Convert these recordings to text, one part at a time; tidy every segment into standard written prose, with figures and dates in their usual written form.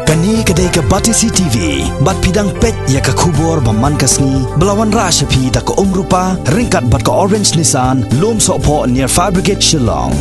Kani kedai ke Batisi TV, bat pidang pet ya ke kubur baman kasni, belawan rasyapi tak ke rupa, ringkat bat ke Orange Nissan, lom sokpo near Fire Brigade Shillong.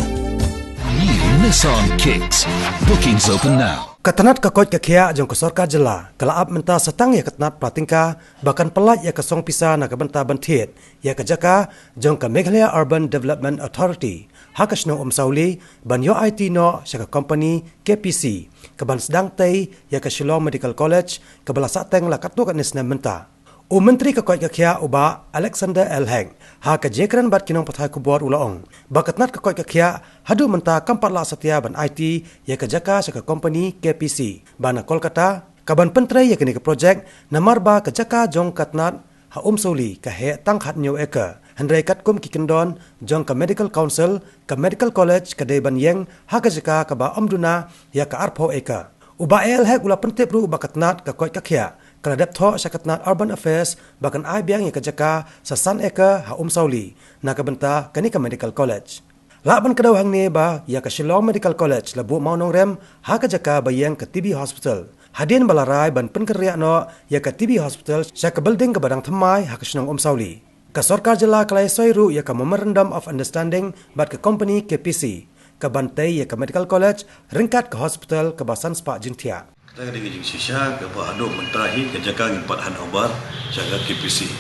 New Nissan Kicks. Bookings open now. Katanat kakot kakia jong kesorka jela, kalaap menta setang ya katanat pratingka, bahkan pelat ya kesong pisa na kebenta bentit, ya kejaka jong ke Meghalaya Urban Development Authority, hakasno Sauli, ban yo IT no syaka company KPC, keban sedang tay ya ke Shillong Medical College, kebala sateng la katno kat nisna menta. Menteri kakot kakia uba Alexander L. Heng, ha ke jekran bat kinong pathai kubor ulaong. Bakatnat kakot kakia hadu menta kampat la setia ban IT ya ke jaka syaka company KPC. Bana Kolkata, kaban pentrai ya kini ke projek namarba ke jaka jong katnat ha Sauli ke he tang hat nyo eka. Hendrai katkum ki kendon jong ke Medical Council ke Medical College ke dei ban yeng ha ke jaka ke ba Omduna ya ke arpo eka. Uba L. Heng ula pentip ru uba katnat kakot kakia. Keladap tho syakatnat Urban Affairs bahkan ai biang ya kejaka sasan eka ha Sauli na kebenta kani ke Medical College. Laban kedau hang ni ba ya ke Shillong Medical College labu mau nong rem ha kejaka bayang ke TB Hospital. Hadin balarai ban penkeria no ya ke TB Hospital syak ke building ke badang themai ha ke Shillong Sauli. Ke Sarkar Jela Kelai Soiru ya ke Memorandum of Understanding bat ke company KPC. Ke Bantai ya ke Medical College ringkat ke hospital ke Basan Spak Jintia. Kita ada kerja sisa ke Haduk menterahi ke jaga empat han obar jaga KPC.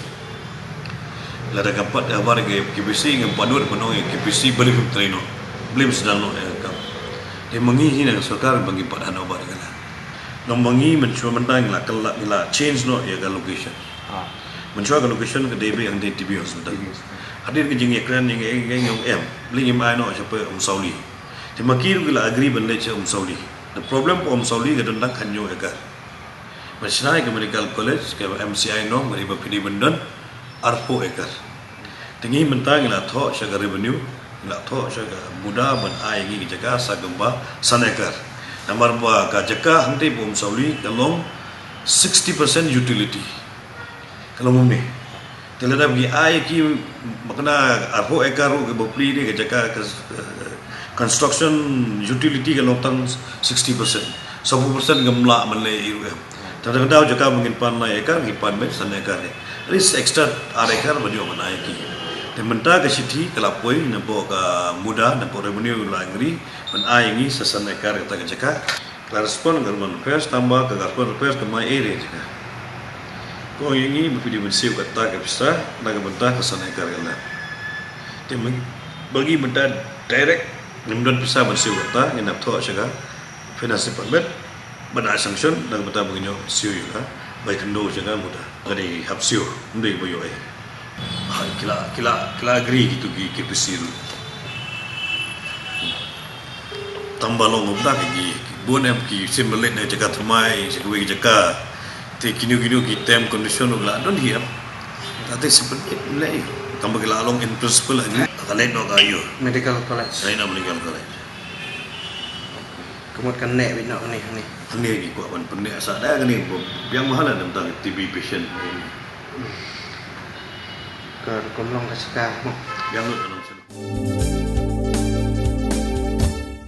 Lada empat obar ke KPC dengan pandur penuh KPC beli traino beli sedang no kam. Dia mengihi dengan Sarkar bagi empat han obar kala. Nombangi mencuba mentang la kelak la change no ya ke location. Mencuba ke location ke DB yang di TB Hospital. Hadir ke jeng ekran yang beli imai no siapa Sauli. Dia makir gila agree benda siapa Sauli. The problem for Sauli ke tentang kanyo eka. Masnai ke Medical College ke MCI no meriba pidi bendan arpo ekar. Tinggi mentang ila tho syaga revenue, ila tho syaga muda ban ai ngi jaga sagemba san ekar. Nomor 2 ka jaga hangte bom Sauli kalong 60% utility. Kalau mumi. Telada bagi ai ki makna arpo ekar ke bopli ni ke jaga construction utility kalau tang 60%, 10% gemla menlai iru. Kadang-kadang juga mungkin pan naik kan, pan med sana kan. Ris extra arekar baju mana iki. Dementa ke city kelapoi nampo ke muda nampo revenue langri men aingi sesana ekar kata jaka. Respon government affairs tambah ke government affairs ke my area jaka. Ko ingi mesti dimensiu kata ke bisa naga bentah ke sana ekar kala. Dem bagi benda direct Nimdon bisa bersih kata yang nak tahu aja finance department benda sanction dan benda begini siu juga baik kendo aja mudah jadi hapsiu mending boyo kila agree gitu KPC tu tambah long benda lagi bon em ki simbelit na jaga termai sekui jaga te kini ki term condition lah don here tapi seperti mulai tambah kila long in principle lagi kalian no kayu Medical College. Saya nak Medical College. Kemudian nek wina ni. Ni lagi kuat pan pendek asal dah ni yang mahal ada tentang TB patient. Ke komlong kasih Yang